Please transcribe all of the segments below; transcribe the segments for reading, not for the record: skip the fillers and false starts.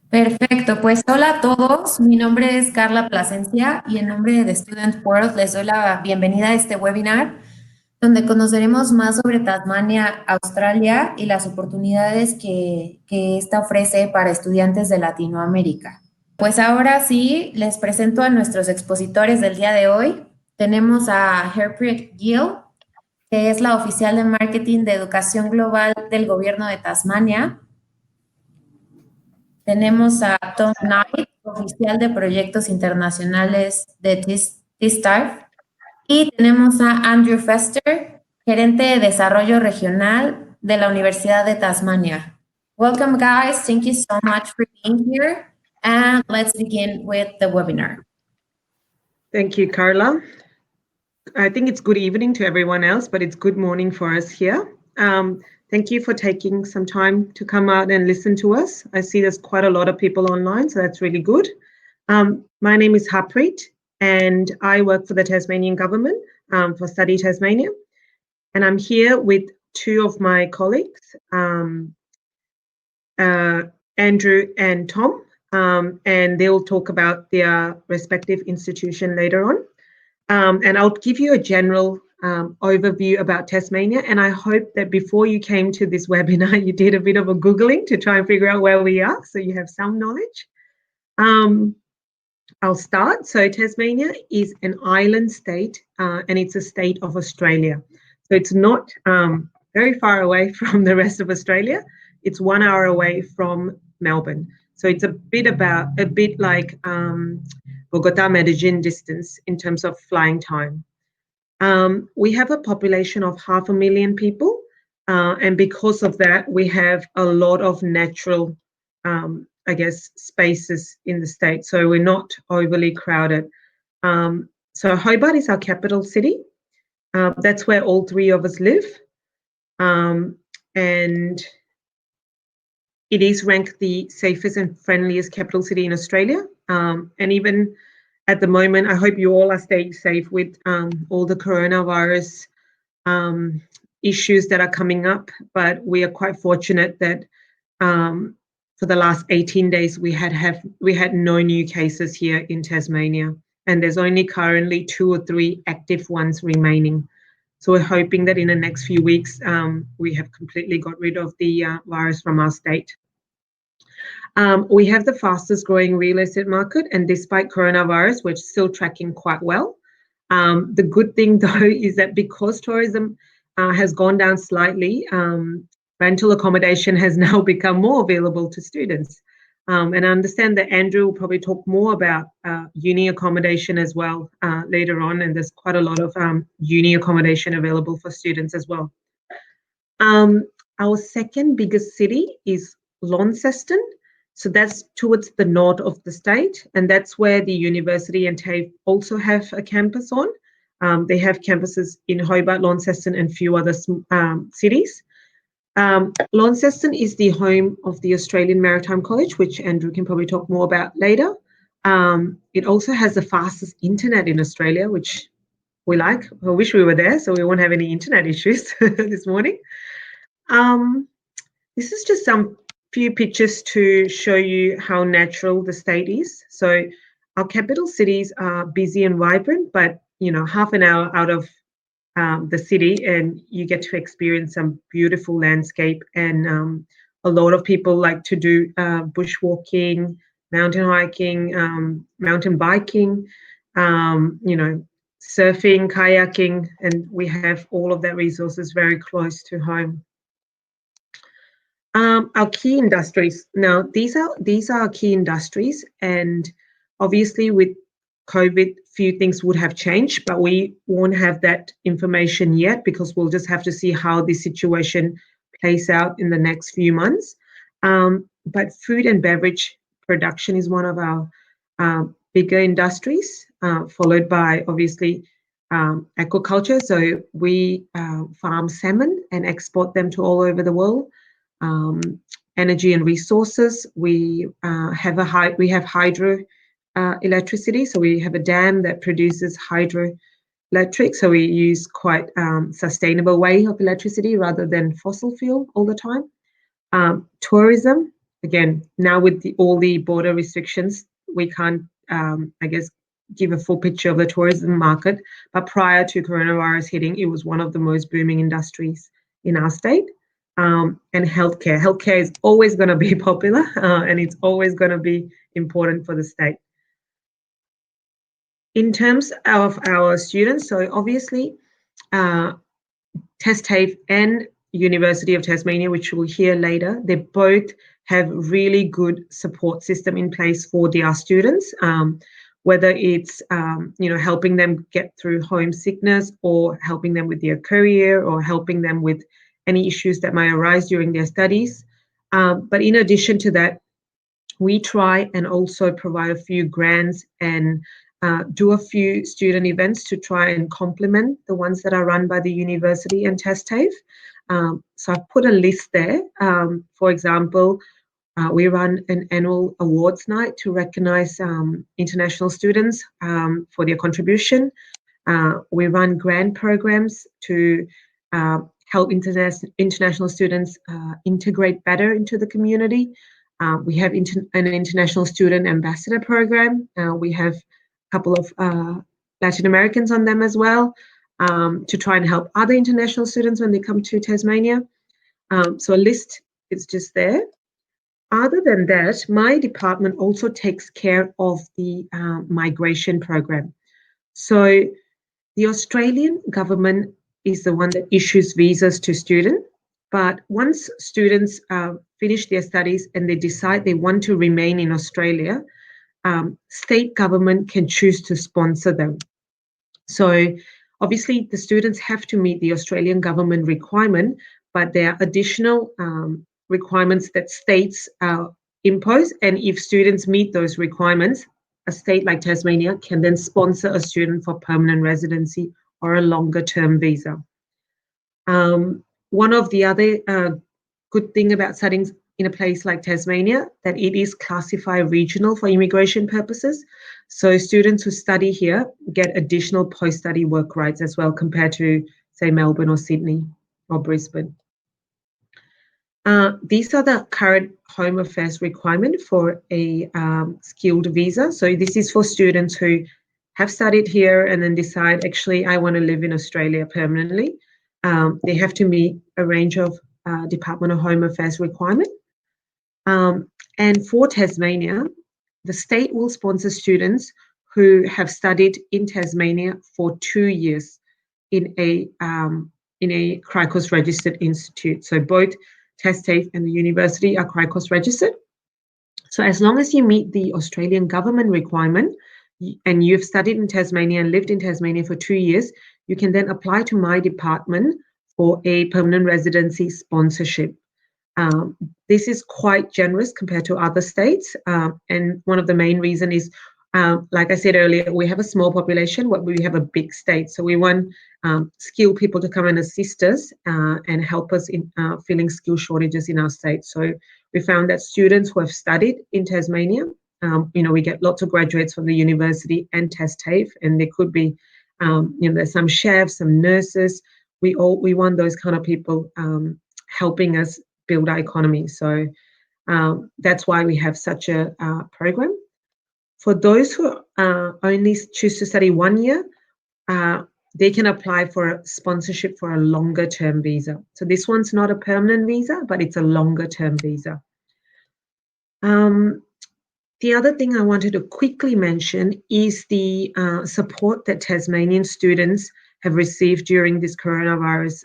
Perfecto, pues hola a todos, mi nombre es Carla Plasencia y en nombre de Student World les doy la bienvenida a este webinar donde conoceremos más sobre Tasmania, Australia y las oportunidades que esta ofrece para estudiantes de Latinoamérica. Pues ahora sí, les presento a nuestros expositores del día de hoy. Tenemos a Harpreet Gill, que es la oficial de marketing de educación global del gobierno de Tasmania. Tenemos a Tom Knight, oficial de proyectos internacionales de TSW. Y tenemos a Andrew Fester, gerente de desarrollo regional de la Universidad de Tasmania. Welcome, guys. Thank you so much for being here. And let's begin with the webinar. Thank you, Carla. I think it's good evening to everyone else, but it's good morning for us here. Thank you for taking some time to come out and listen to us. I see there's quite a lot of people online, so that's really good. My name is Harpreet, and I work for the Tasmanian government for Study Tasmania. And I'm here with two of my colleagues, Andrew and Tom, and they'll talk about their respective institution later on. And I'll give you a general overview about Tasmania. And I hope that before you came to this webinar, you did a bit of a Googling to try and figure out where we are, so you have some knowledge. I'll start. So Tasmania is an island state, and it's a state of Australia. So it's not very far away from the rest of Australia. It's 1 hour away from Melbourne. So it's a bit like Bogota, Medellin distance in terms of flying time. We have a population of 500,000 people, and because of that, we have a lot of natural, spaces in the state. So we're not overly crowded. So Hobart is our capital city. That's where all three of us live. And it is ranked the safest and friendliest capital city in Australia. And even at the moment, I hope you all are staying safe with all the coronavirus issues that are coming up. But we are quite fortunate that for the last 18 days, we had no new cases here in Tasmania. And there's only currently 2 or 3 active ones remaining. So we're hoping that in the next few weeks, we have completely got rid of the virus from our state. We have the fastest growing real estate market, and despite coronavirus, we're still tracking quite well. The good thing though is that because tourism has gone down slightly, rental accommodation has now become more available to students. And I understand that Andrew will probably talk more about uni accommodation as well later on, and there's quite a lot of uni accommodation available for students as well. Our second biggest city is Launceston. So that's towards the north of the state, and that's where the university and TAFE also have a campus on. They have campuses in Hobart, Launceston, and a few other cities. Launceston is the home of the Australian Maritime College, which Andrew can probably talk more about later. It also has the fastest internet in Australia, which we like. I wish we were there so we won't have any internet issues this morning. This is just some few pictures to show you how natural the state is. So our capital cities are busy and vibrant, but half an hour out of the city and you get to experience some beautiful landscape. And a lot of people like to do bushwalking, mountain hiking, mountain biking, surfing, kayaking, and we have all of that resources very close to home. Our key industries. Now, these are our key industries, and obviously with COVID, few things would have changed, but we won't have that information yet because we'll just have to see how this situation plays out in the next few months. But food and beverage production is one of our bigger industries, followed by obviously aquaculture. So we farm salmon and export them to all over the world. Energy and resources. We have hydro electricity. So we have a dam that produces hydroelectric. So we use quite sustainable way of electricity rather than fossil fuel all the time. Tourism, again, now with all the border restrictions, we can't, I guess, give a full picture of the tourism market. But prior to coronavirus hitting, it was one of the most booming industries in our state. And healthcare. Healthcare is always going to be popular, and it's always going to be important for the state. In terms of our students, so obviously, TAFE and University of Tasmania, which we'll hear later, they both have really good support system in place for their students, whether it's helping them get through homesickness, or helping them with their career, or helping them with any issues that might arise during their studies. But in addition to that, we try and also provide a few grants and do a few student events to try and complement the ones that are run by the university and TAFE. So I've put a list there. For example, we run an annual awards night to recognise international students for their contribution. We run grant programs to help international students integrate better into the community. We have an international student ambassador program. We have a couple of Latin Americans on them as well, to try and help other international students when they come to Tasmania. So a list is just there. Other than that, my department also takes care of the migration program. So the Australian government is the one that issues visas to students. But once students finish their studies and they decide they want to remain in Australia, state government can choose to sponsor them. So obviously the students have to meet the Australian government requirement, but there are additional requirements that states impose. And if students meet those requirements, a state like Tasmania can then sponsor a student for permanent residency or a longer term visa. One of the other good thing about studying in a place like Tasmania, that it is classified regional for immigration purposes. So students who study here get additional post-study work rights as well, compared to, say, Melbourne or Sydney or Brisbane. These are the current Home Affairs requirement for a skilled visa. So this is for students who have studied here and then decide, actually, I want to live in Australia permanently. They have to meet a range of Department of Home Affairs requirement. And for Tasmania, the state will sponsor students who have studied in Tasmania for 2 years in a CRICOS registered institute. So both TAFE and the university are CRICOS registered. So as long as you meet the Australian government requirement and you've studied in Tasmania and lived in Tasmania for 2 years, you can then apply to my department for a permanent residency sponsorship. This is quite generous compared to other states. And one of the main reasons is, like I said earlier, we have a small population, but we have a big state. So we want skilled people to come and assist us and help us in filling skill shortages in our state. So we found that students who have studied in Tasmania, we get lots of graduates from the university and TAFE, and there could be, there's some chefs, some nurses. We want those kind of people helping us build our economy. So that's why we have such a program. For those who only choose to study 1 year, they can apply for a sponsorship for a longer term visa. So this one's not a permanent visa, but it's a longer term visa. The other thing I wanted to quickly mention is the support that Tasmanian students have received during this coronavirus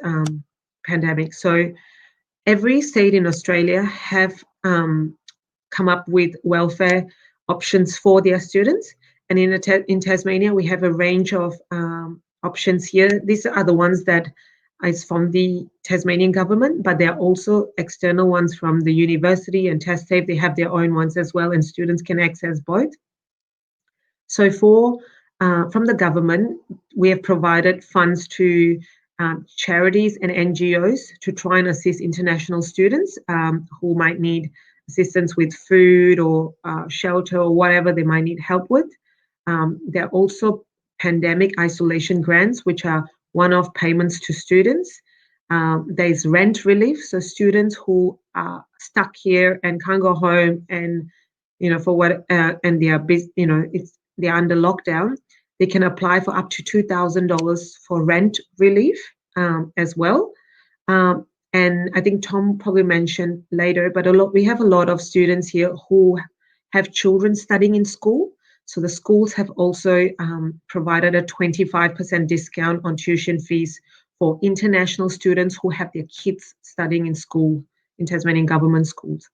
pandemic. So every state in Australia have come up with welfare options for their students. And in Tasmania, we have a range of options here. These are the ones that is from the Tasmanian government, but there are also external ones from the university and TAFE. They have their own ones as well, and students can access both. So from the government, we have provided funds to charities and NGOs to try and assist international students who might need assistance with food or shelter or whatever they might need help with. There are also pandemic isolation grants, which are one-off payments to students. There's rent relief, so students who are stuck here and can't go home, and for what and they are busy, they're under lockdown, they can apply for up to $2,000 for rent relief as well. And I think Tom probably mentioned later, but we have a lot of students here who have children studying in school. So the schools have also provided a 25% discount on tuition fees for international students who have their kids studying in school, in Tasmanian government schools.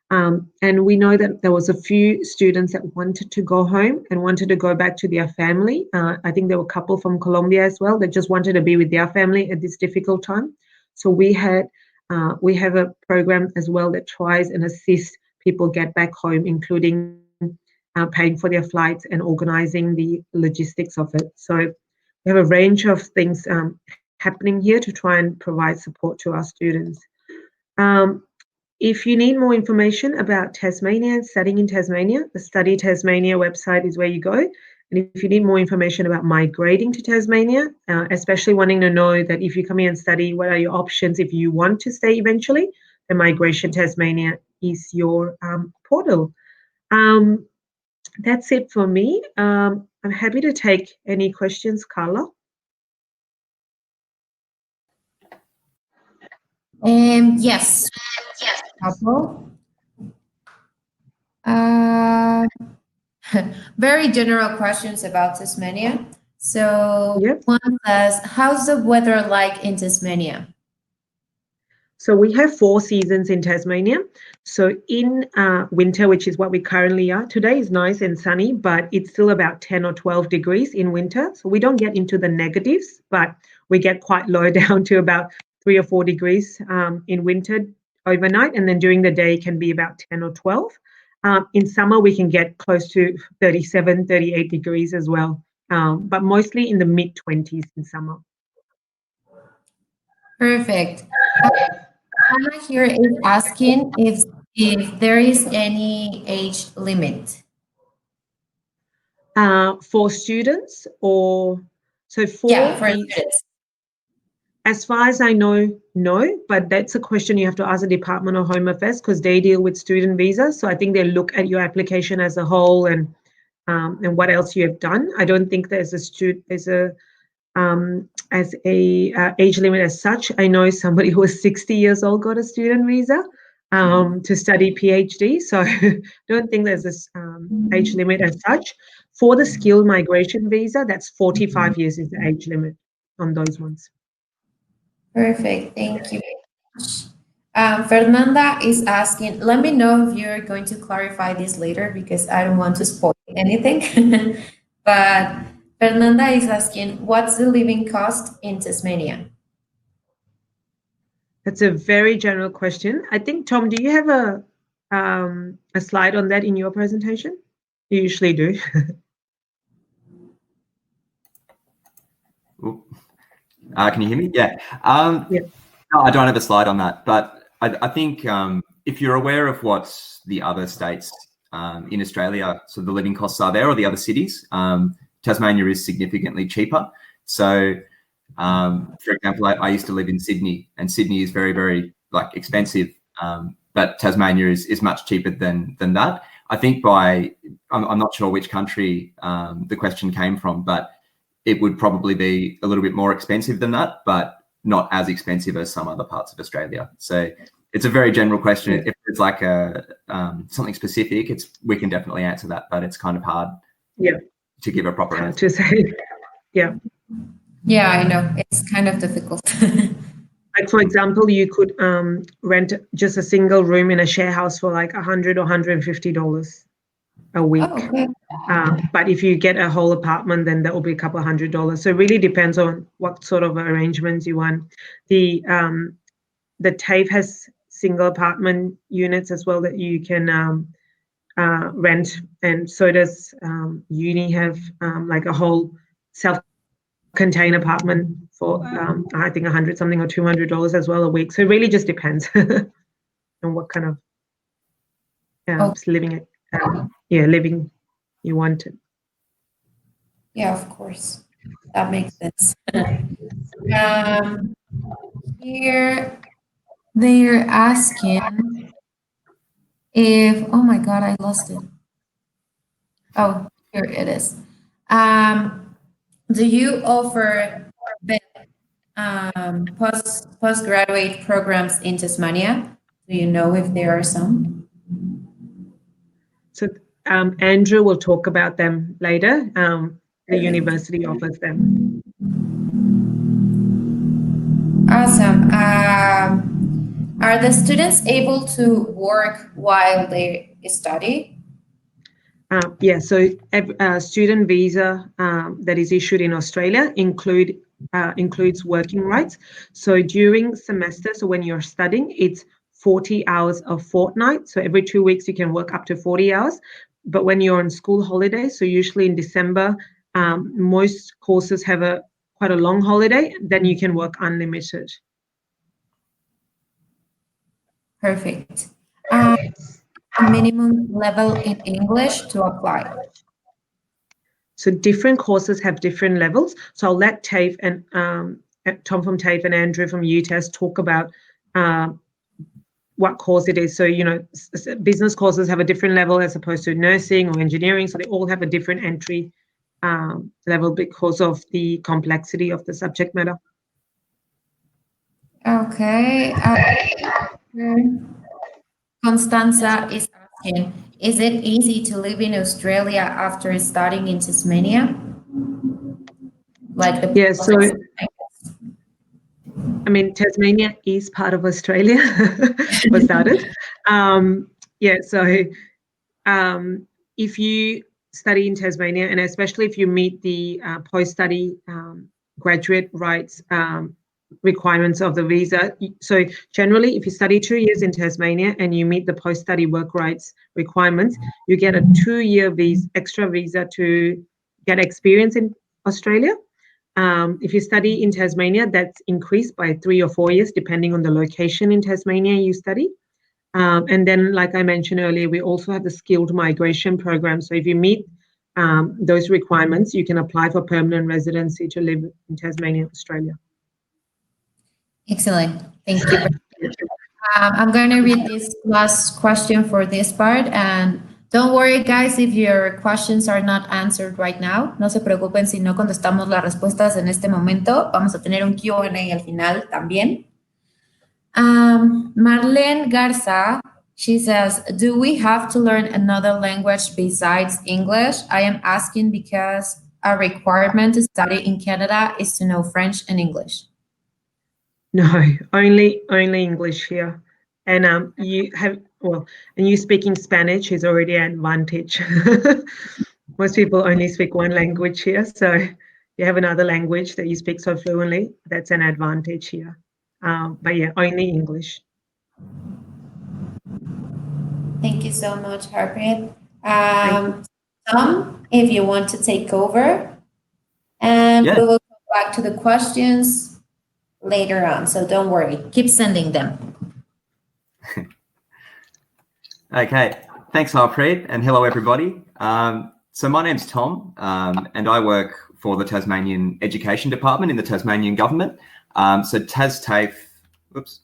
And we know that there was a few students that wanted to go home and wanted to go back to their family. I think there were a couple from Colombia as well that just wanted to be with their family at this difficult time. So we have a program as well that tries and assists people get back home, including paying for their flights and organizing the logistics of it. So we have a range of things happening here to try and provide support to our students. If you need more information about Tasmania and studying in Tasmania, the Study Tasmania website is where you go. And if you need more information about migrating to Tasmania, especially wanting to know that if you come here and study, what are your options if you want to stay eventually, the Migration Tasmania is your portal. That's it for me. I'm happy to take any questions, Carla. Yes. Couple. Very general questions about Tasmania. So Yep. one says, how's the weather like in Tasmania? So we have 4 seasons in Tasmania. So in winter, which is what we currently are, today is nice and sunny, but it's still about 10 or 12 degrees in winter. So we don't get into the negatives, but we get quite low down to about 3 or 4 degrees in winter overnight. And then during the day can be about 10 or 12. In summer, we can get close to 37, 38 degrees as well, but mostly in the mid-20s in summer. Perfect. Anna here is asking if there is any age limit. For students or so for students. As far as I know, no, but that's a question you have to ask the Department of Home Affairs because they deal with student visas. So I think they look at your application as a whole and what else you have done. I don't think there's age limit as such. I know somebody who was 60 years old got a student visa to study PhD. So I don't think there's this age limit as such. For the skilled migration visa, that's 45 years is the age limit on those ones. Perfect. Thank you. Fernanda is asking, let me know if you're going to clarify this later because I don't want to spoil anything. But Fernanda is asking, what's the living cost in Tasmania? That's a very general question. I think, Tom, do you have a slide on that in your presentation? You usually do. Can you hear me? Yeah. Yeah. No, I don't have a slide on that, but I think if you're aware of what the other states in Australia, so the living costs are there, or the other cities, Tasmania is significantly cheaper. So, for example, I used to live in Sydney, and Sydney is very, very expensive, but Tasmania is much cheaper than that. I think I'm not sure which country the question came from, but it would probably be a little bit more expensive than that, but not as expensive as some other parts of Australia. So it's a very general question. If it's like something specific, we can definitely answer that, but it's kind of hard to give a proper answer. To say, yeah. Yeah, I know. It's kind of difficult. Like, for example, you could rent just a single room in a share house for like $100 or $150 a week. Oh, okay. But if you get a whole apartment, then that will be a couple of $100. So it really depends on what sort of arrangements you want. The TAFE has single apartment units as well that you can rent, and so does uni have like a whole self-contained apartment for I think $100 something or $200 as well a week. So it really just depends on what kind of living you wanted. Yeah, of course. That makes sense. Here they're asking, Oh my God, I lost it. Oh, here it is. Do you offer postgraduate programs in Tasmania? Do you know if there are some? So Andrew will talk about them later. The university offers them. Awesome. Are the students able to work while they study? Yeah, so a student visa that is issued in Australia includes working rights. So during semester, so when you're studying, it's 40 hours a fortnight. So every 2 weeks you can work up to 40 hours. But when you're on school holidays, so usually in December, most courses have quite a long holiday, then you can work unlimited. Perfect. A minimum level in English to apply. So different courses have different levels. So I'll let TAFE and Tom from TAFE and Andrew from UTAS talk about what course it is. So, you know, business courses have a different level as opposed to nursing or engineering. So they all have a different entry level because of the complexity of the subject matter. Okay. Constanza is asking, is it easy to live in Australia after studying in Tasmania? Like the Yeah, so I mean, Tasmania is part of Australia, for starters. Yeah, so if you study in Tasmania, and especially if you meet the post-study graduate rights requirements of the visa, so generally, if you study 2 years in Tasmania and you meet the post-study work rights requirements, you get a 2-year extra visa to get experience in Australia. If you study in Tasmania, that's increased by 3 or 4 years, depending on the location in Tasmania you study. And then, like I mentioned earlier, we also have the skilled migration program. So if you meet those requirements, you can apply for permanent residency to live in Tasmania, Australia. Excellent. Thank you. I'm going to read this last question for this part. And don't worry, guys, if your questions are not answered right now. No se preocupen si no contestamos las respuestas en este momento. Vamos a tener un Q&A al final también. Marlene Garza, she says, do we have to learn another language besides English? I am asking because a requirement to study in Canada is to know French and English. No, only English here. And you speaking Spanish is already an advantage. Most people only speak one language here, so you have another language that you speak so fluently, that's an advantage here. But yeah, only English. Thank you so much, Harpreet. Tom, if you want to take over, and we will come back to the questions later on. So don't worry, keep sending them. Okay, thanks, Harpreet, and hello, everybody. So my name's Tom, and I work for the Tasmanian Education Department in the Tasmanian government. So TAFE, oops,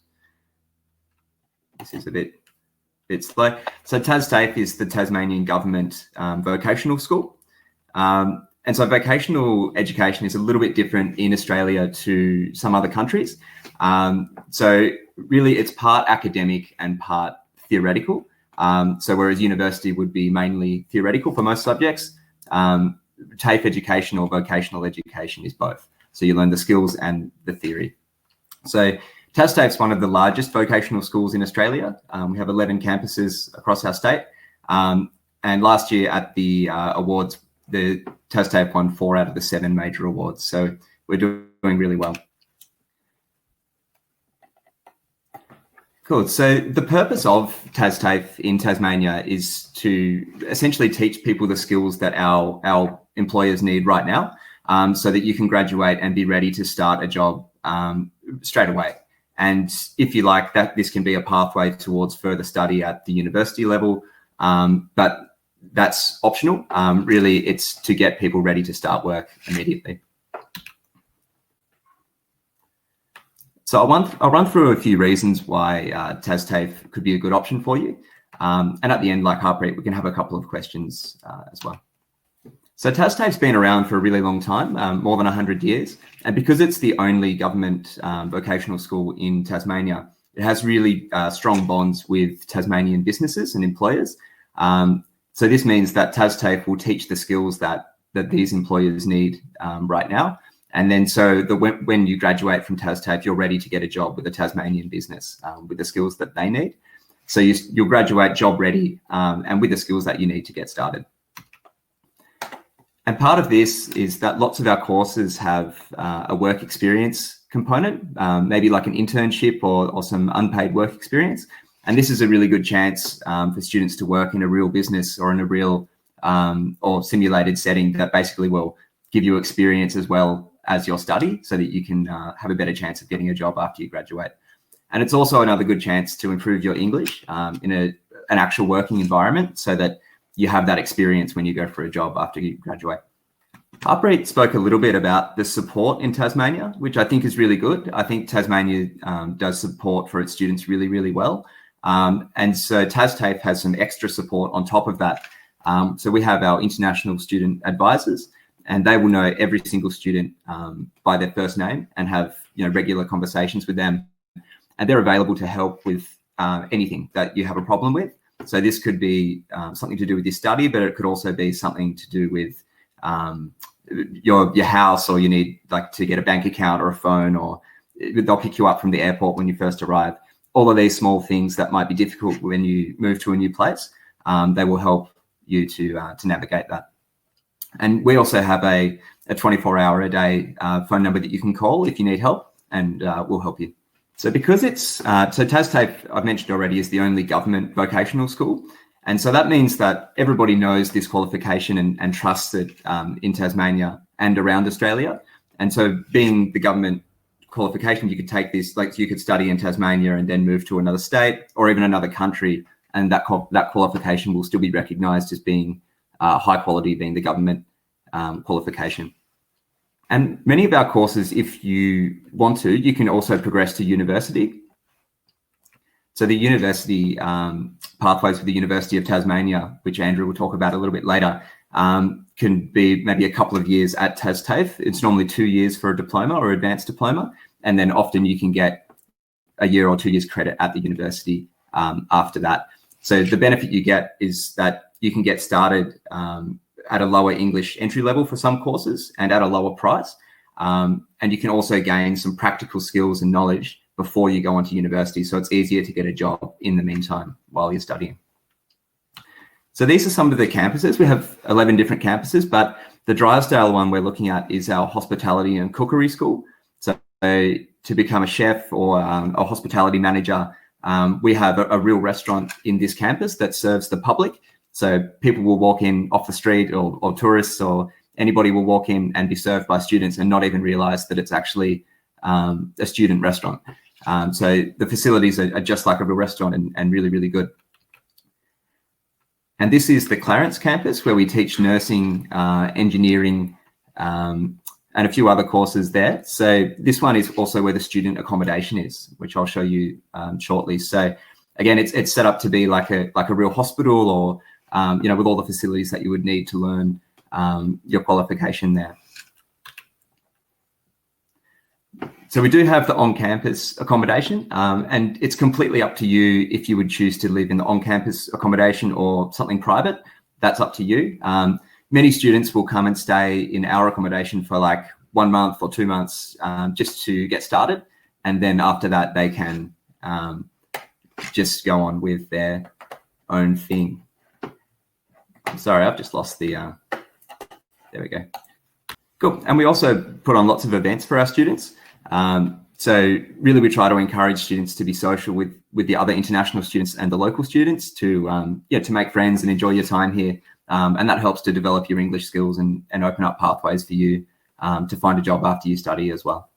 this is a bit slow. So TAFE is the Tasmanian government vocational school. And so vocational education is a little bit different in Australia to some other countries. So really it's part academic and part theoretical. So whereas university would be mainly theoretical for most subjects, TAFE education or vocational education is both. So you learn the skills and the theory. So TAFE is one of the largest vocational schools in Australia. We have 11 campuses across our state. And last year at the awards, the TAFE won 4 out of the 7 major awards. So we're doing really well. Cool. So the purpose of TAFE in Tasmania is to essentially teach people the skills that our employers need right now, so that you can graduate and be ready to start a job straight away. And if you like that, this can be a pathway towards further study at the university level, but that's optional. Really, it's to get people ready to start work immediately. So I'll run through a few reasons why TAFE could be a good option for you. And at the end, like Harpreet, we can have a couple of questions as well. So TasTAFE's been around for a really long time, more than 100 years. And because it's the only government vocational school in Tasmania, it has really strong bonds with Tasmanian businesses and employers. So this means that TasTAFE will teach the skills that these employers need right now. And then so when you graduate from TasTAFE, you're ready to get a job with a Tasmanian business with the skills that they need. So you'll graduate job ready and with the skills that you need to get started. And part of this is that lots of our courses have a work experience component, maybe like an internship or some unpaid work experience. And this is a really good chance for students to work in a real business or in a real or simulated setting that basically will give you experience as well as your study so that you can have a better chance of getting a job after you graduate. And it's also another good chance to improve your English in an actual working environment so that you have that experience when you go for a job after you graduate. Harpreet spoke a little bit about the support in Tasmania, which I think is really good. I think Tasmania does support for its students really, really well. And so TasTAFE has some extra support on top of that. So we have our international student advisors, and they will know every single student by their first name and have regular conversations with them. And they're available to help with anything that you have a problem with. So this could be something to do with your study, but it could also be something to do with your house, or you need like to get a bank account or a phone, or they'll pick you up from the airport when you first arrive. All of these small things that might be difficult when you move to a new place, they will help you to navigate that. And we also have a 24-hour-a-day phone number that you can call if you need help, and we'll help you. So because it's, so TasTAFE, I've mentioned already, is the only government vocational school. And so that means that everybody knows this qualification and trusts it in Tasmania and around Australia. And so being the government qualification, you could take this, like you could study in Tasmania and then move to another state or even another country, and that qualification will still be recognised as being high quality, being the government qualification. And many of our courses, if you want to, you can also progress to university. So the university pathways for the University of Tasmania, which Andrew will talk about a little bit later, can be maybe a couple of years at TasTAFE. It's normally 2 years for a diploma or advanced diploma. And then often you can get a year or 2 years credit at the university after that. So the benefit you get is that you can get started at a lower English entry level for some courses and at a lower price. And you can also gain some practical skills and knowledge before you go on to university. So it's easier to get a job in the meantime while you're studying. So these are some of the campuses. We have 11 different campuses, but the Drysdale one we're looking at is our hospitality and cookery school. So to become a chef or a hospitality manager, we have a real restaurant in this campus that serves the public. So people will walk in off the street, or tourists, or anybody will walk in and be served by students and not even realize that it's actually a student restaurant. So the facilities are just like a real restaurant and really, really good. And this is the Clarence Campus, where we teach nursing, engineering, and a few other courses there. So this one is also where the student accommodation is, which I'll show you shortly. So again, it's set up to be like a real hospital, or with all the facilities that you would need to learn your qualification there. So we do have the on-campus accommodation, and it's completely up to you if you would choose to live in the on-campus accommodation or something private. That's up to you. Many students will come and stay in our accommodation for like 1 month or 2 months just to get started. And then after that, they can just go on with their own thing. Sorry, I've just lost the, there we go. Cool. And we also put on lots of events for our students. So really we try to encourage students to be social with the other international students and the local students to make friends and enjoy your time here. And that helps to develop your English skills and open up pathways for you to find a job after you study as well.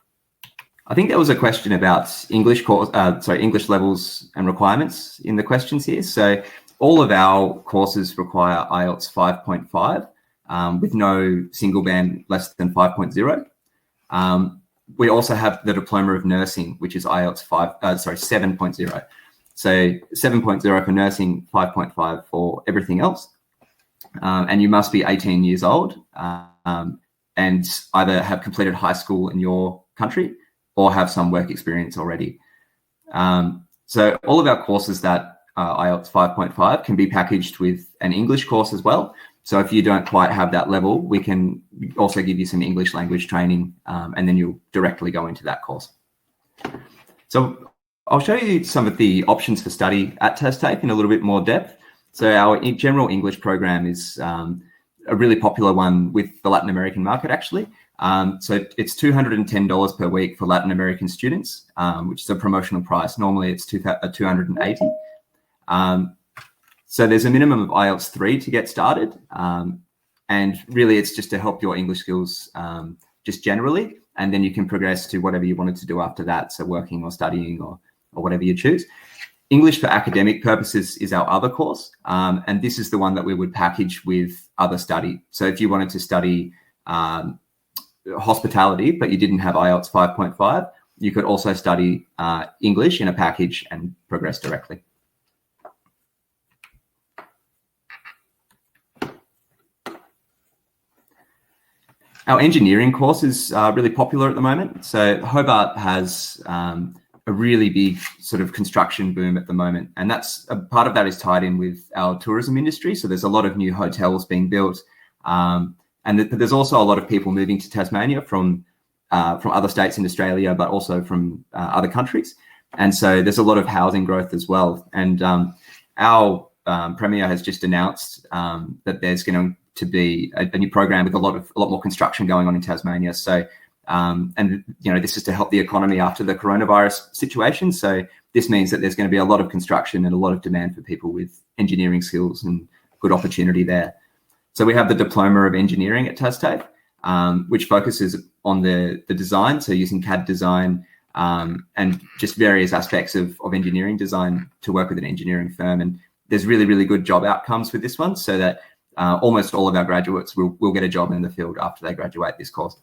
I think there was a question about English levels and requirements in the questions here. So all of our courses require IELTS 5.5 with no single band less than 5.0. We also have the Diploma of Nursing, which is IELTS 7.0. So 7.0 for nursing, 5.5 for everything else. And you must be 18 years old and either have completed high school in your country or have some work experience already. So all of our courses that IELTS 5.5 can be packaged with an English course as well. So if you don't quite have that level, we can also give you some English language training, and then you'll directly go into that course. So I'll show you some of the options for study at TASTAFE in a little bit more depth. So our general English program is a really popular one with the Latin American market, actually. So it's $210 per week for Latin American students, which is a promotional price. Normally it's $280. So there's a minimum of IELTS 3 to get started. And really it's just to help your English skills just generally. And then you can progress to whatever you wanted to do after that. So working or studying or whatever you choose. English for academic purposes is our other course. And this is the one that we would package with other study. So if you wanted to study hospitality, but you didn't have IELTS 5.5, you could also study English in a package and progress directly. Our engineering course is really popular at the moment. So Hobart has a really big sort of construction boom at the moment. And that's a part of that is tied in with our tourism industry. So there's a lot of new hotels being built. And there's also a lot of people moving to Tasmania from other states in Australia, but also from other countries. And so there's a lot of housing growth as well. And our Premier has just announced that there's going to be a new program with a lot more construction going on in Tasmania. So, and this is to help the economy after the coronavirus situation. So this means that there's going to be a lot of construction and a lot of demand for people with engineering skills and good opportunity there. So we have the Diploma of Engineering at TASTAFE, which focuses on the design, so using CAD design and just various aspects of engineering design to work with an engineering firm. And there's really, really good job outcomes with this one, so that almost all of our graduates will get a job in the field after they graduate this course.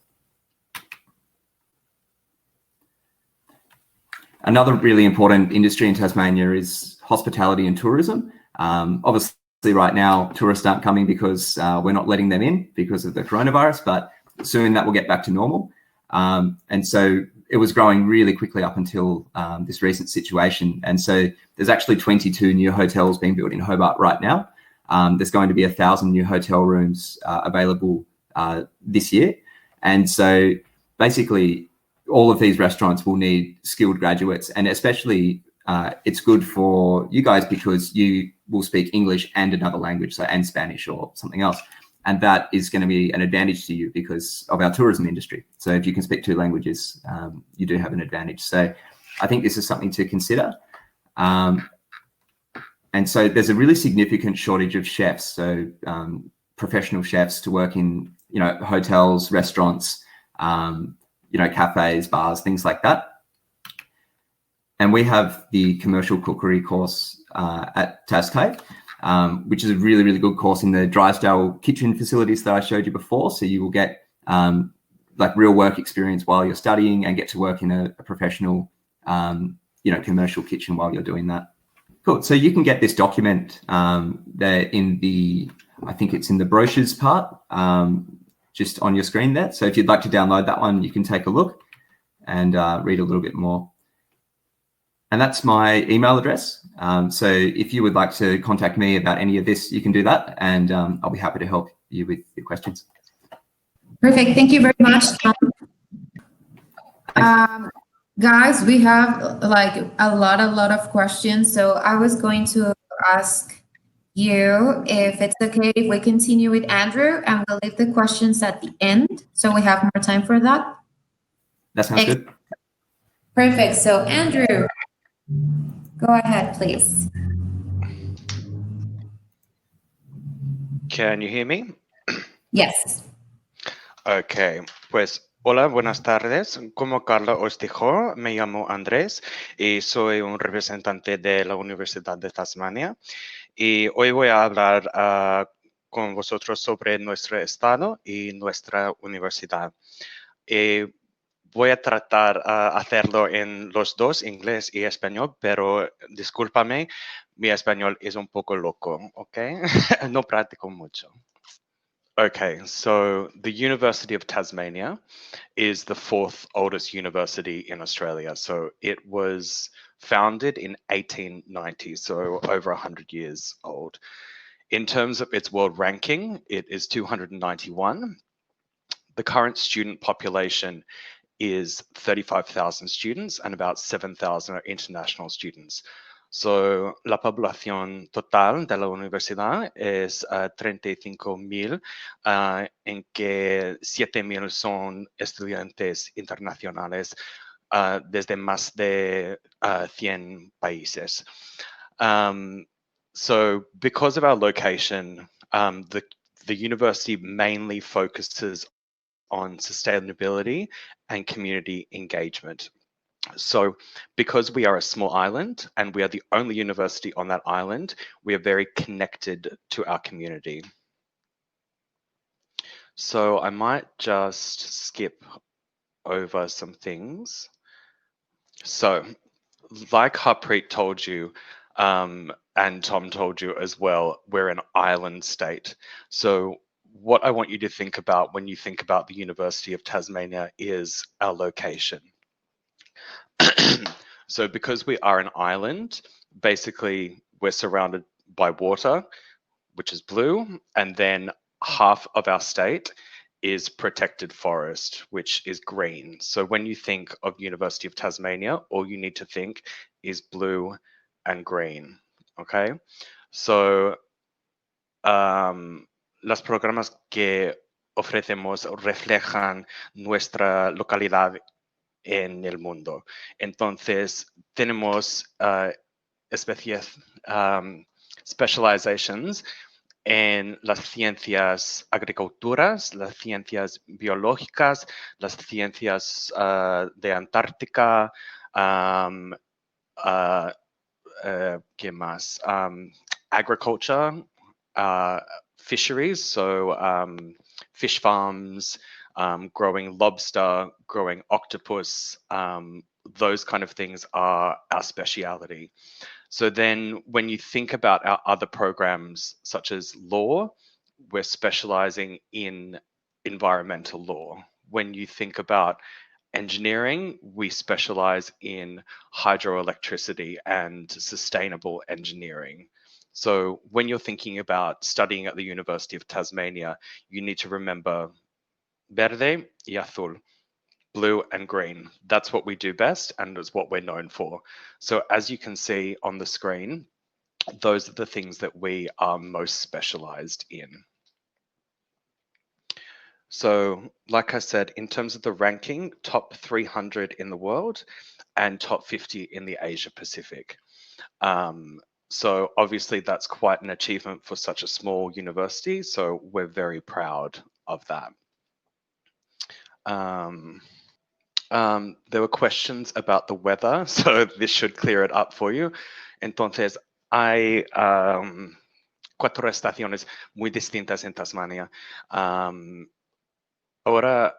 Another really important industry in Tasmania is hospitality and tourism. Obviously, right now, tourists aren't coming because we're not letting them in because of the coronavirus, but soon that will get back to normal. And so it was growing really quickly up until this recent situation. And so there's actually 22 new hotels being built in Hobart right now. There's going to be 1,000 new hotel rooms available this year. And so basically all of these restaurants will need skilled graduates, and especially it's good for you guys because you will speak English and another language, so and Spanish or something else. And that is going to be an advantage to you because of our tourism industry. So if you can speak 2 languages, you do have an advantage. So I think this is something to consider. And so there's a really significant shortage of chefs, so professional chefs to work in, hotels, restaurants, cafes, bars, things like that. And we have the commercial cookery course at TASTAFE, which is a really, really good course in the Drysdale kitchen facilities that I showed you before. So you will get like real work experience while you're studying and get to work in a professional, commercial kitchen while you're doing that. Cool. So you can get this document there in I think it's in the brochures part, just on your screen there. So if you'd like to download that one, you can take a look and read a little bit more. And that's my email address. So if you would like to contact me about any of this, you can do that, and I'll be happy to help you with your questions. Perfect. Thank you very much, Tom. Guys, we have like a lot of questions. So I was going to ask you if it's okay if we continue with Andrew, and we'll leave the questions at the end, so we have more time for that. That sounds good. Perfect. So Andrew, go ahead, please. Can you hear me? Yes. Okay, pues hola, buenas tardes. Como Carla os dijo, me llamo Andrés y soy un representante de la Universidad de Tasmania. Y hoy voy a hablar con vosotros sobre nuestro estado y nuestra universidad. voy a tratar hacerlo en los dos, inglés y español, pero discúlpame, mi español es un poco loco, ¿ok? No practico mucho. Okay, so the University of Tasmania is the fourth oldest university in Australia. So it was founded in 1890, so over 100 years old. In terms of its world ranking, it is 291. The current student population is 35,000 students and about 7,000 are international students. So, la población total de la universidad es 35,000, en que 7,000 son estudiantes internacionales desde más de 100 países. So, because of our location, the university mainly focuses on sustainability and community engagement. So because we are a small island and we are the only university on that island, we are very connected to our community. So I might just skip over some things. So like Harpreet told you, and Tom told you as well, we're an island state. So what I want you to think about when you think about the University of Tasmania is our location. So because we are an island, basically we're surrounded by water, which is blue, and then half of our state is protected forest, which is green. So when you think of University of Tasmania, all you need to think is blue and green, okay? So los programas que ofrecemos reflejan nuestra localidad en el mundo. Entonces, tenemos specializations en las ciencias agriculturas, las ciencias biológicas, las ciencias de Antártica, ¿qué más? Agriculture, fisheries, so fish farms, growing lobster, growing octopus, those kind of things are our speciality. So then when you think about our other programs, such as law, we're specializing in environmental law. When you think about engineering, we specialize in hydroelectricity and sustainable engineering. So when you're thinking about studying at the University of Tasmania, you need to remember verde y azul, blue and green. That's what we do best and it's what we're known for. So as you can see on the screen, those are the things that we are most specialized in. So like I said, in terms of the ranking, top 300 in the world and top 50 in the Asia Pacific. So obviously that's quite an achievement for such a small university. So we're very proud of that. There were questions about the weather, so this should clear it up for you. Entonces, hay 4 estaciones muy distintas en Tasmania. Ahora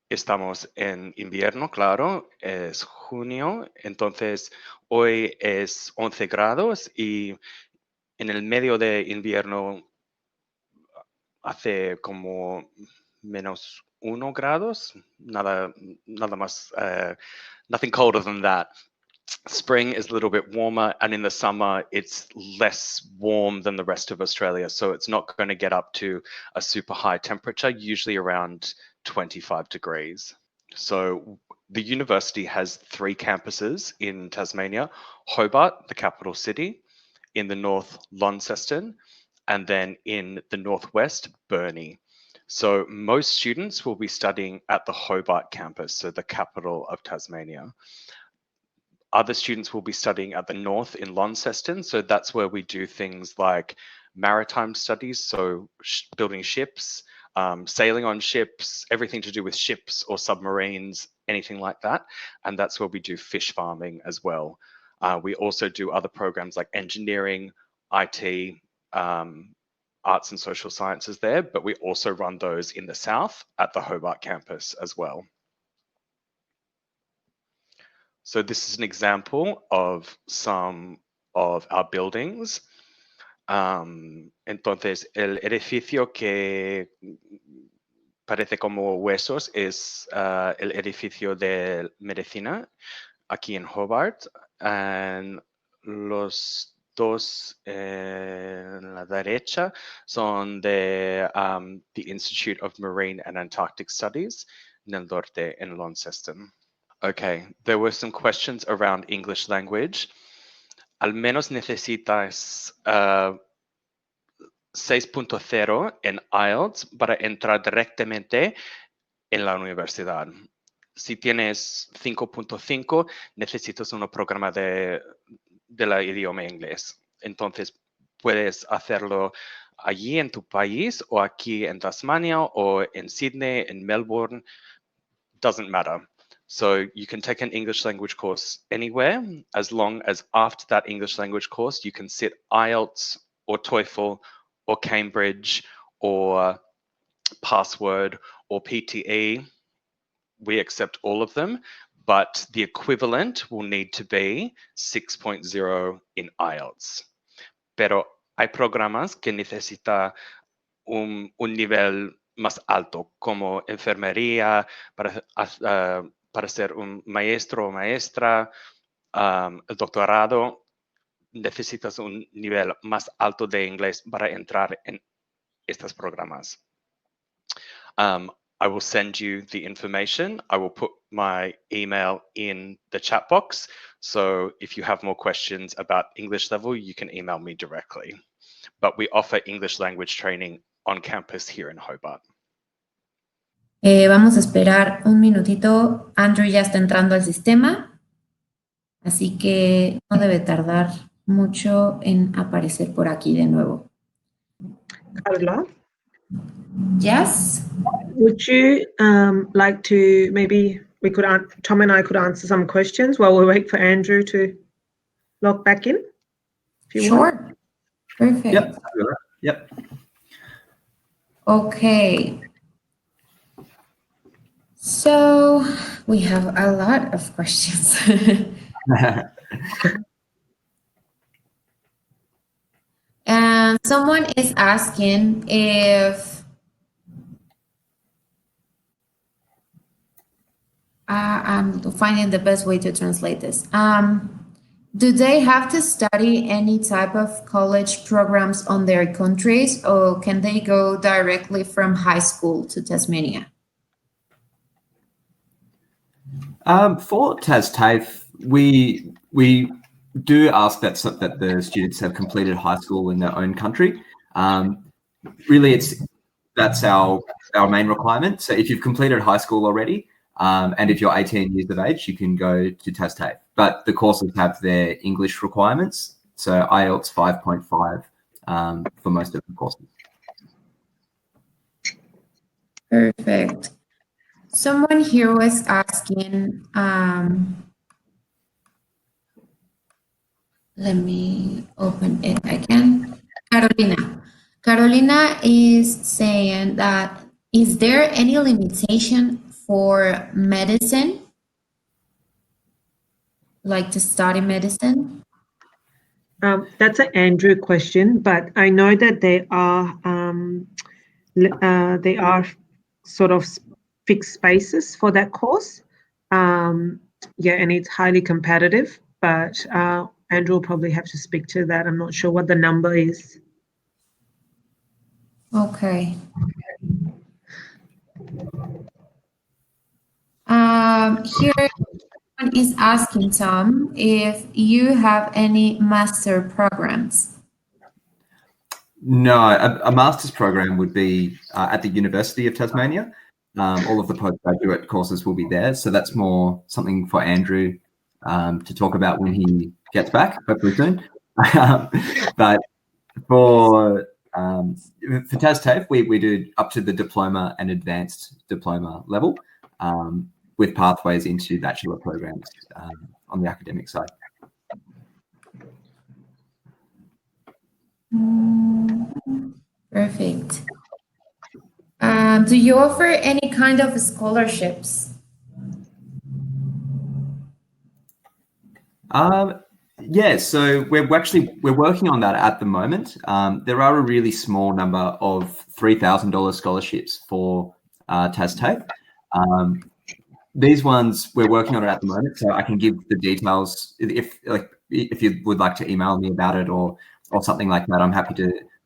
estamos en invierno, claro, es junio, entonces hoy es 11 grados y en el medio de invierno hace como -1 grados, nada más, nothing colder than that. Spring is a little bit warmer, and in the summer, it's less warm than the rest of Australia. So it's not going to get up to a super high temperature, usually around 25 degrees. So the university has 3 campuses in Tasmania: Hobart, the capital city; in the north, Launceston; and then in the northwest, Burnie. So most students will be studying at the Hobart campus, so the capital of Tasmania. Other students will be studying at the north in Launceston. So that's where we do things like maritime studies, so building ships, sailing on ships, everything to do with ships or submarines, anything like that. And that's where we do fish farming as well. We also do other programs like engineering, IT, arts and social sciences there, but we also run those in the south at the Hobart campus as well. So this is an example of some of our buildings. Entonces, el edificio que parece como huesos es el edificio de medicina aquí en Hobart. And los dos en la derecha son de the Institute of Marine and Antarctic Studies en el norte en Launceston. Okay, there were some questions around English language. Al menos necesitas 6.0 en IELTS para entrar directamente en la universidad. Si tienes 5.5, necesitas un programa de la idioma inglés. Entonces, puedes hacerlo allí en tu país o aquí en Tasmania o en Sydney, en Melbourne. Doesn't matter. So you can take an English language course anywhere, as long as after that English language course, you can sit IELTS or TOEFL or Cambridge or Password or PTE. We accept all of them, but the equivalent will need to be 6.0 in IELTS. Pero hay programas que necesita un nivel más alto, como enfermería, para ser un maestro o maestra, el doctorado, necesitas un nivel más alto de inglés para entrar en estos programas. I will send you the information. I will put my email in the chat box. So if you have more questions about English level, you can email me directly. But we offer English language training on campus here in Hobart. Vamos a esperar un minutito. Andrew ya está entrando al sistema, así que no debe tardar mucho en aparecer por aquí de nuevo. Carla, Yes? would you like to, maybe Tom and I could answer some questions while we wait for Andrew to log back in? If you want. Sure. Perfect. Yep. Okay. So we have a lot of questions. And someone is asking if I'm finding the best way to translate this. Do they have to study any type of college programs on their countries, or can they go directly from high school to Tasmania? For TAFE, we do ask that the students have completed high school in their own country. Really, that's our main requirement. So if you've completed high school already, and if you're 18 years of age, you can go to TAFE. But the courses have their English requirements, so IELTS 5.5 for most of the courses. Perfect. Someone here was asking, let me open it again. Carolina. Carolina is saying that, is there any limitation for medicine? Like to study medicine? That's an Andrew question, but I know that there are sort of fixed spaces for that course. And it's highly competitive, but Andrew will probably have to speak to that. I'm not sure what the number is. Okay. Here someone is asking Tom if you have any master programs. No, a master's program would be at the University of Tasmania. All of the postgraduate courses will be there. So that's more something for Andrew to talk about when he gets back, hopefully soon. But for TAFE, we do up to the diploma and advanced diploma level with pathways into bachelor programs on the academic side. Perfect. Do you offer any kind of scholarships? Yeah, so we're working on that at the moment. There are a really small number of $3,000 scholarships for TasTAFE. These ones we're working on it at the moment, so I can give the details if you would like to email me about it or something like that. I'm happy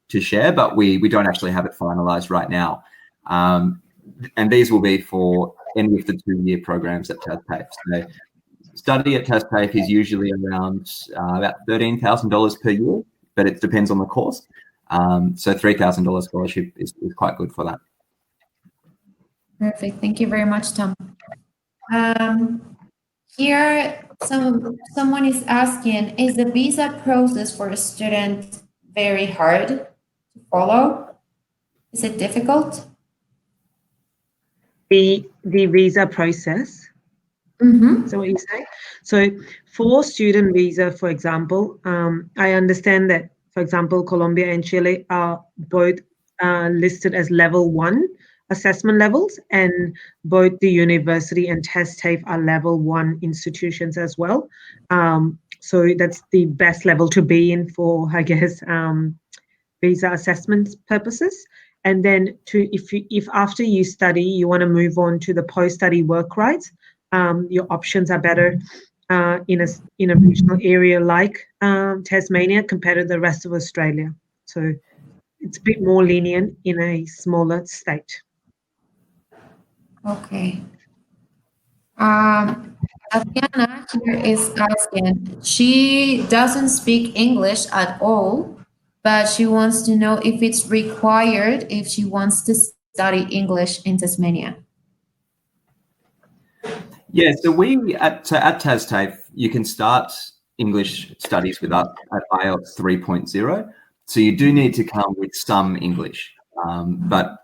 to share, but we don't actually have it finalized right now. And these will be for any of the 2-year programs at TasTAFE. So study at TasTAFE is usually around about $13,000 per year, but it depends on the course. So $3,000 scholarship is quite good for that. Perfect. Thank you very much, Tom. Here, someone is asking, is the visa process for a student very hard to follow? Is it difficult? The visa process. Mm-hmm. So what you say? So for student visa, for example, I understand that, for example, Colombia and Chile are both listed as level 1 assessment levels, and both the university and TasTAFE are level 1 institutions as well. So that's the best level to be in for, I guess, visa assessment purposes. And then if after you study, you want to move on to the post-study work rights, your options are better in a regional area like Tasmania compared to the rest of Australia. So it's a bit more lenient in a smaller state. Okay. Tatiana here is asking, she doesn't speak English at all, but she wants to know if it's required if she wants to study English in Tasmania. Yeah, so at TasTAFE, you can start English studies with us at IELTS 3.0. So you do need to come with some English. But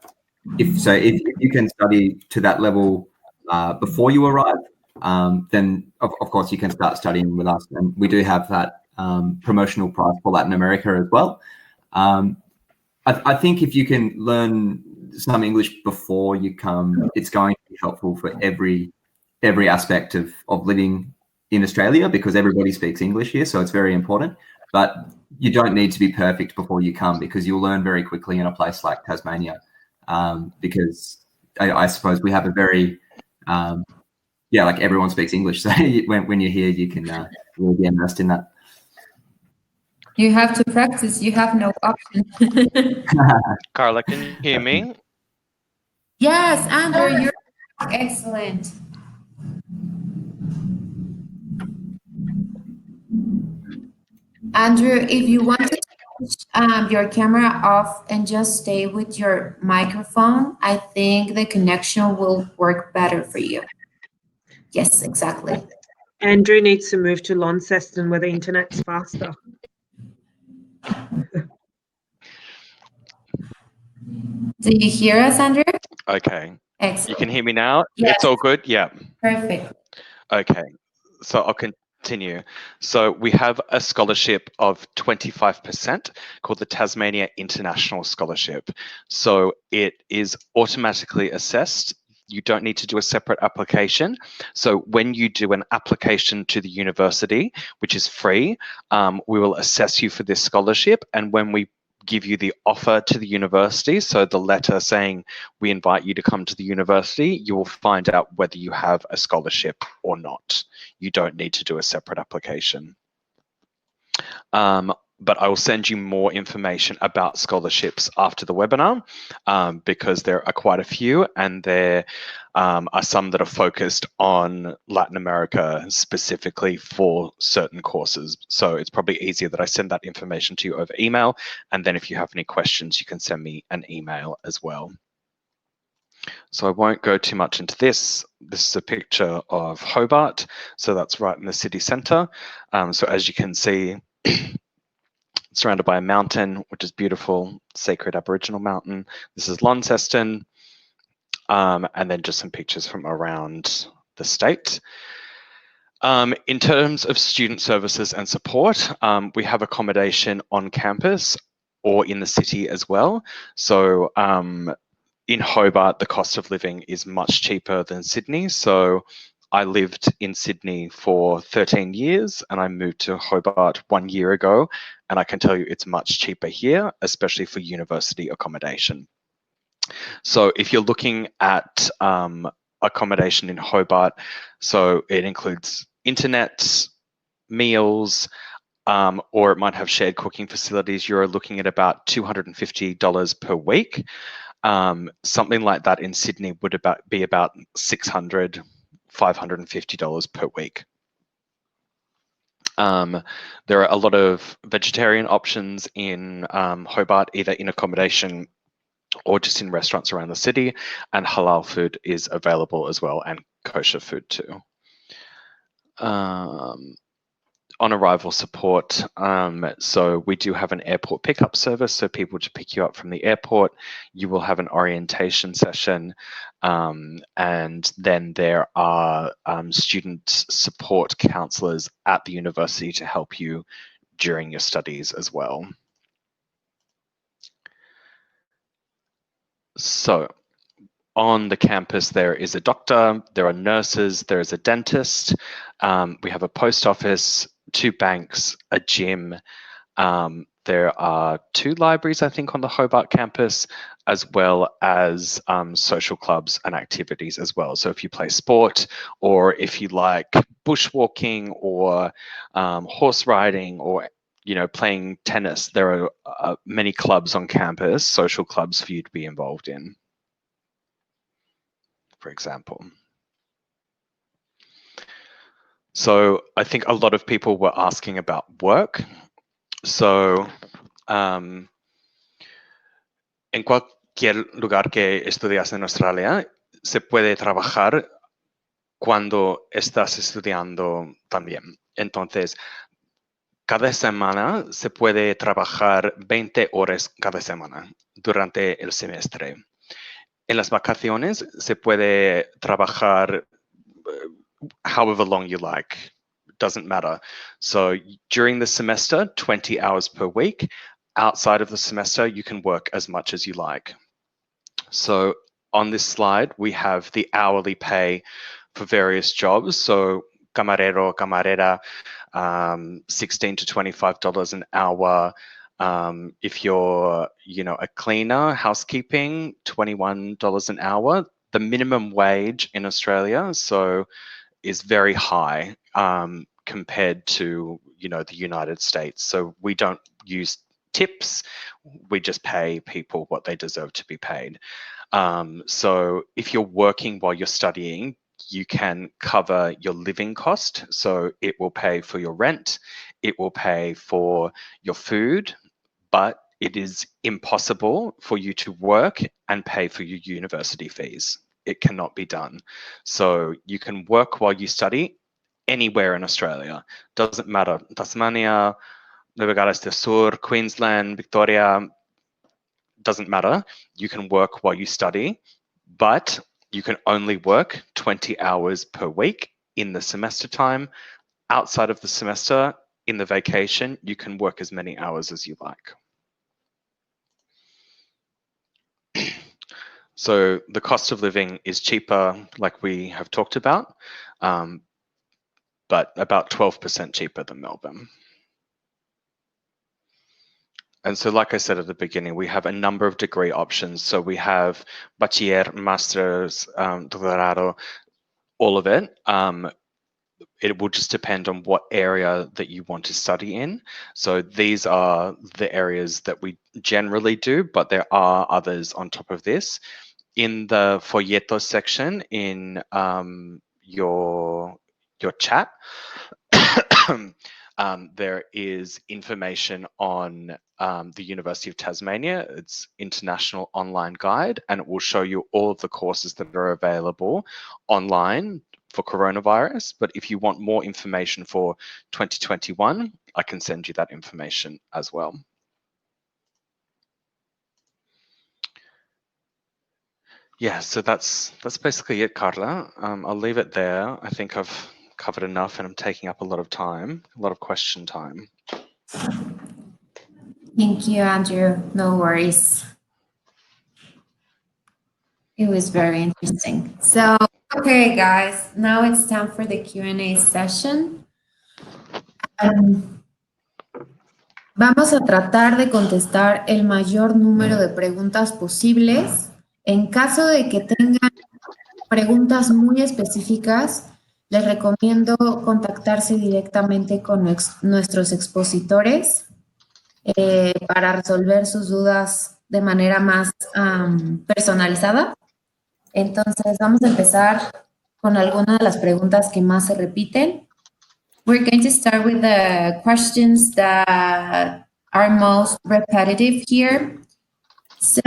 if you can study to that level before you arrive, then of course you can start studying with us. And we do have that promotional price for Latin America as well. I think if you can learn some English before you come, it's going to be helpful for every aspect of living in Australia, because everybody speaks English here, so it's very important. But you don't need to be perfect before you come, because you'll learn very quickly in a place like Tasmania, because I suppose we have a very, like everyone speaks English. So when you're here, you can really be immersed in that. You have to practice. You have no option. Carla, can you hear me? Yes, Andrew, you're excellent. Andrew, if you want to switch your camera off and just stay with your microphone, I think the connection will work better for you. Yes, exactly. Andrew needs to move to Launceston where the internet's faster. Do you hear us, Andrew? Okay. Excellent. You can hear me now? Yes. It's all good? Yeah. Perfect. Okay. So I'll continue. So we have a scholarship of 25% called the Tasmania International Scholarship. So it is automatically assessed. You don't need to do a separate application. So when you do an application to the university, which is free, we will assess you for this scholarship. And when we give you the offer to the university, so the letter saying we invite you to come to the university, you will find out whether you have a scholarship or not. You don't need to do a separate application. But I will send you more information about scholarships after the webinar, because there are quite a few, and there are some that are focused on Latin America specifically for certain courses. So it's probably easier that I send that information to you over email, and then if you have any questions, you can send me an email as well. So I won't go too much into this. This is a picture of Hobart, so that's right in the city centre. So as you can see, surrounded by a mountain, which is beautiful, sacred Aboriginal mountain. This is Launceston, and then just some pictures from around the state. In terms of student services and support, we have accommodation on campus or in the city as well. So in Hobart, the cost of living is much cheaper than Sydney. So I lived in Sydney for 13 years and I moved to Hobart 1 year ago, and I can tell you it's much cheaper here, especially for university accommodation. So if you're looking at accommodation in Hobart, so it includes internet, meals, or it might have shared cooking facilities, you're looking at about $250 per week. Something like that in Sydney would be about $600, $550 per week. There are a lot of vegetarian options in Hobart, either in accommodation or just in restaurants around the city, and halal food is available as well, and kosher food too. On arrival support, so we do have an airport pickup service, so people to pick you up from the airport. You will have an orientation session, and then there are student support counselors at the university to help you during your studies as well. So on the campus, there is a doctor, there are nurses, there is a dentist, we have a post office, 2 banks, a gym. There are 2 libraries, I think, on the Hobart campus, as well as social clubs and activities as well. So if you play sport, or if you like bushwalking or horse riding, or playing tennis, there are many clubs on campus, social clubs for you to be involved in, for example. So I think a lot of people were asking about work. So en cualquier lugar que estudias en Australia, se puede trabajar cuando estás estudiando también. Entonces, cada semana se puede trabajar 20 horas cada semana durante el semestre. En las vacaciones se puede trabajar however long you like, it doesn't matter. So during the semester, 20 hours per week. Outside of the semester, you can work as much as you like. So on this slide, we have the hourly pay for various jobs. So camarero, camarera, $16 to $25 an hour. If you're, a cleaner, housekeeping, $21 an hour. The minimum wage in Australia, so is very high compared to the United States. So we don't use tips, we just pay people what they deserve to be paid. So if you're working while you're studying, you can cover your living cost. So it will pay for your rent, it will pay for your food, but it is impossible for you to work and pay for your university fees. It cannot be done. So you can work while you study anywhere in Australia. Doesn't matter, Tasmania, Lugares del Sur, Queensland, Victoria, doesn't matter. You can work while you study, but you can only work 20 hours per week in the semester time. Outside of the semester, in the vacation, you can work as many hours as you like. So the cost of living is cheaper, like we have talked about, but about 12% cheaper than Melbourne. And so, like I said at the beginning, we have a number of degree options. So we have bachiller, master's, doctorado, all of it. It will just depend on what area that you want to study in. So these are the areas that we generally do, but there are others on top of this. In the folleto section in your chat, there is information on the University of Tasmania, its international online guide, and it will show you all of the courses that are available online for coronavirus. But if you want more information for 2021, I can send you that information as well. Yeah, so that's basically it, Carla. I'll leave it there. I think I've covered enough and I'm taking up a lot of time, a lot of question time. Thank you, Andrew. No worries. It was very interesting. So Okay, guys, now it's time for the Q&A session. Vamos a tratar de contestar el mayor número de preguntas posibles. En caso de que tengan preguntas muy específicas, les recomiendo contactarse directamente con nuestros expositores para resolver sus dudas de manera más personalizada. Entonces, vamos a empezar con algunas de las preguntas que más se repiten. We're going to start with the questions that are most repetitive here. So,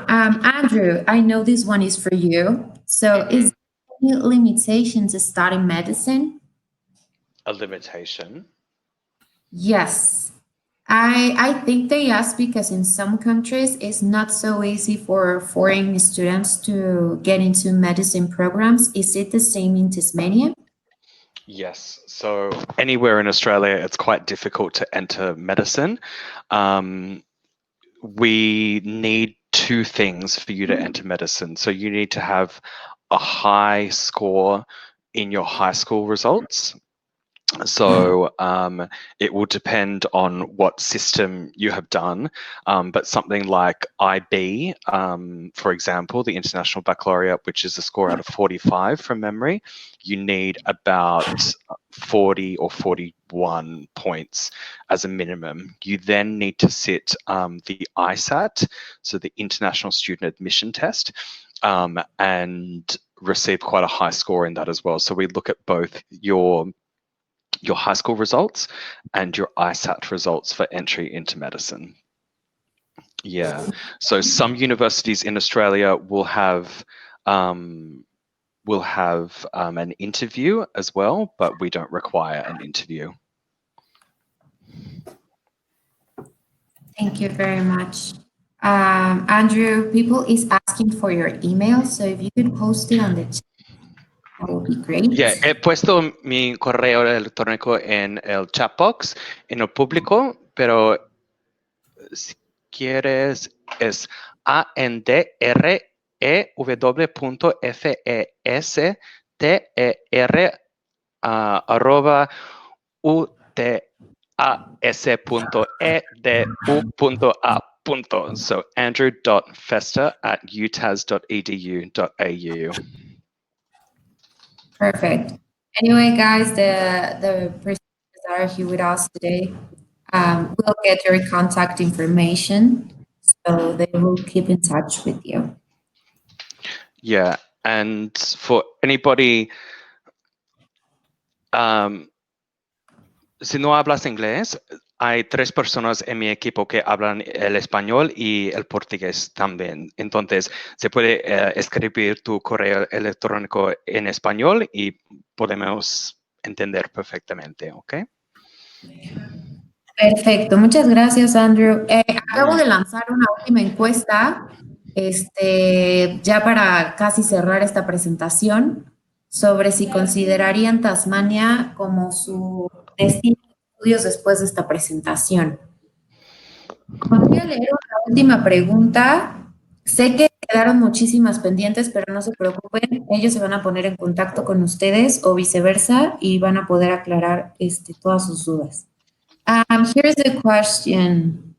Andrew, I know this one is for you. So, is there any limitation to studying medicine? A limitation. Yes. I think they ask because in some countries it's not so easy for foreign students to get into medicine programs. Is it the same in Tasmania? Yes. So anywhere in Australia, it's quite difficult to enter medicine. We need two things for you to enter medicine. So you need to have a high score in your high school results. So it will depend on what system you have done, but something like IB, for example, the International Baccalaureate, which is a score out of 45 from memory, you need about 40 or 41 points as a minimum. You then need to sit the ISAT, so the International Student Admission Test, and receive quite a high score in that as well. So we look at both your high school results and your ISAT results for entry into medicine. Yeah, so some universities in Australia will have an interview as well, but we don't require an interview. Thank you very much. Andrew, people is asking for your email, so if you could post it on the chat, that would be great. Yeah, he puesto mi correo electrónico en el chat box, en el público, pero si quieres es andrefester@utas.edu.a. So andrew.fester@utas.edu.au. Perfect. Anyway, guys, the presenters that are here with us today will get your contact information, so they will keep in touch with you. Yeah, and for anybody, si no hablas inglés, hay 3 personas en mi equipo que hablan el español y el portugués también. Entonces, se puede escribir tu correo electrónico en español y podemos entender perfectamente, ¿ok? Perfecto, muchas gracias, Andrew. Acabo de lanzar una última encuesta, ya para casi cerrar esta presentación, sobre si considerarían Tasmania como su destino de estudios después de esta presentación. Voy a leer una última pregunta. Sé que quedaron muchísimas pendientes, pero no se preocupen, ellos se van a poner en contacto con ustedes o viceversa y van a poder aclarar todas sus dudas. Here's the question.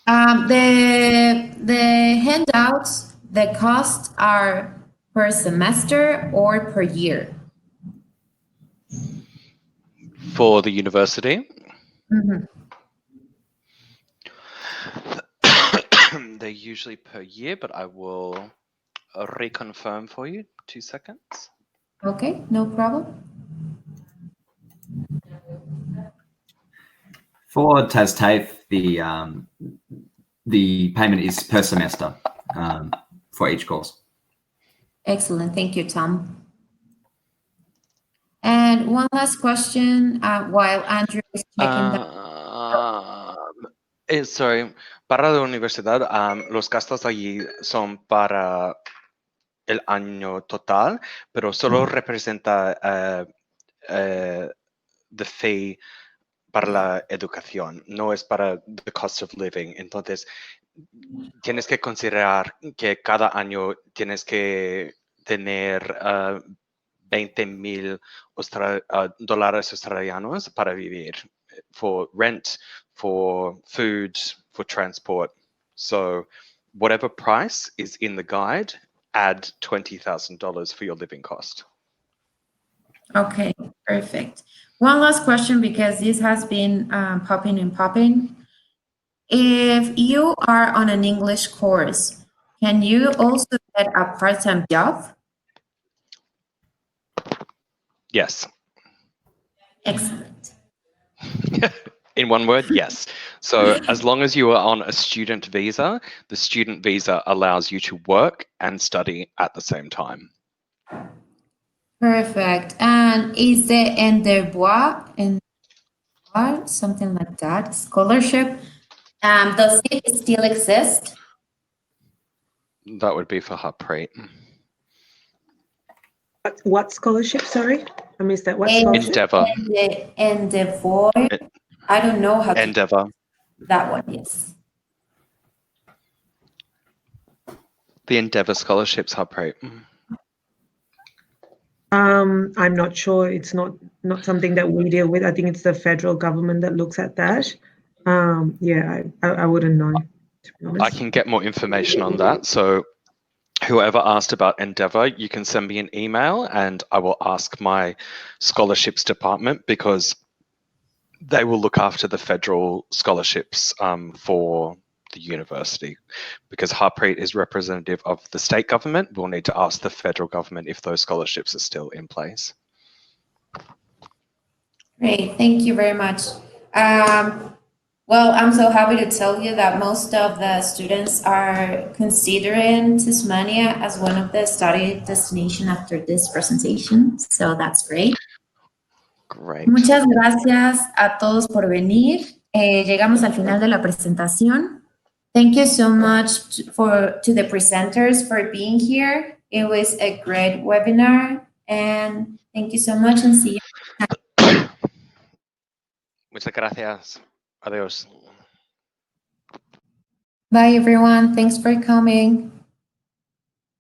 The handouts, the costs are per semester or per year? For the university? Mm-hmm. They're usually per year, but I will reconfirm for you. 2 seconds. Okay, no problem. For TASTAFE, the payment is per semester for each course. Excellent, thank you, Tom. And one last question while Andrew is checking that. Sorry, para la universidad, los gastos allí son para el año total, pero solo representa the fee para la educación, no es para the cost of living. Entonces, tienes que considerar que cada año tienes que tener $20,000 dólares australianos para vivir, for rent, for food, for transport. So whatever price is in the guide, add $20,000 for your living cost. Okay, perfect. One last question, because this has been popping and popping. If you are on an English course, can you also get a part-time job? Yes. Excellent. In one word, yes. So as long as you are on a student visa, the student visa allows you to work and study at the same time. Perfect. And is the Endeavour, something like that, scholarship, does it still exist? That would be for Harpreet. What scholarship? Sorry, I missed that. What scholarship? Endeavour. Endeavour. I don't know how to Endeavour. that one, yes. The Endeavour scholarships, Harpreet. I'm not sure. It's not something that we deal with. I think it's the federal government that looks at that. Yeah, I wouldn't know, to be honest. I can get more information on that. So whoever asked about Endeavour, you can send me an email and I will ask my scholarships department, because they will look after the federal scholarships for the university. Because Harpreet is representative of the state government, we'll need to ask the federal government if those scholarships are still in place. Great, thank you very much. Well, I'm so happy to tell you that most of the students are considering Tasmania as one of the study destinations after this presentation, so that's great. Great. Muchas gracias a todos por venir. Llegamos al final de la presentación. Thank you so much to the presenters for being here. It was a great webinar, and thank you so much, and see you. Muchas gracias. Adiós. Bye, everyone. Thanks for coming.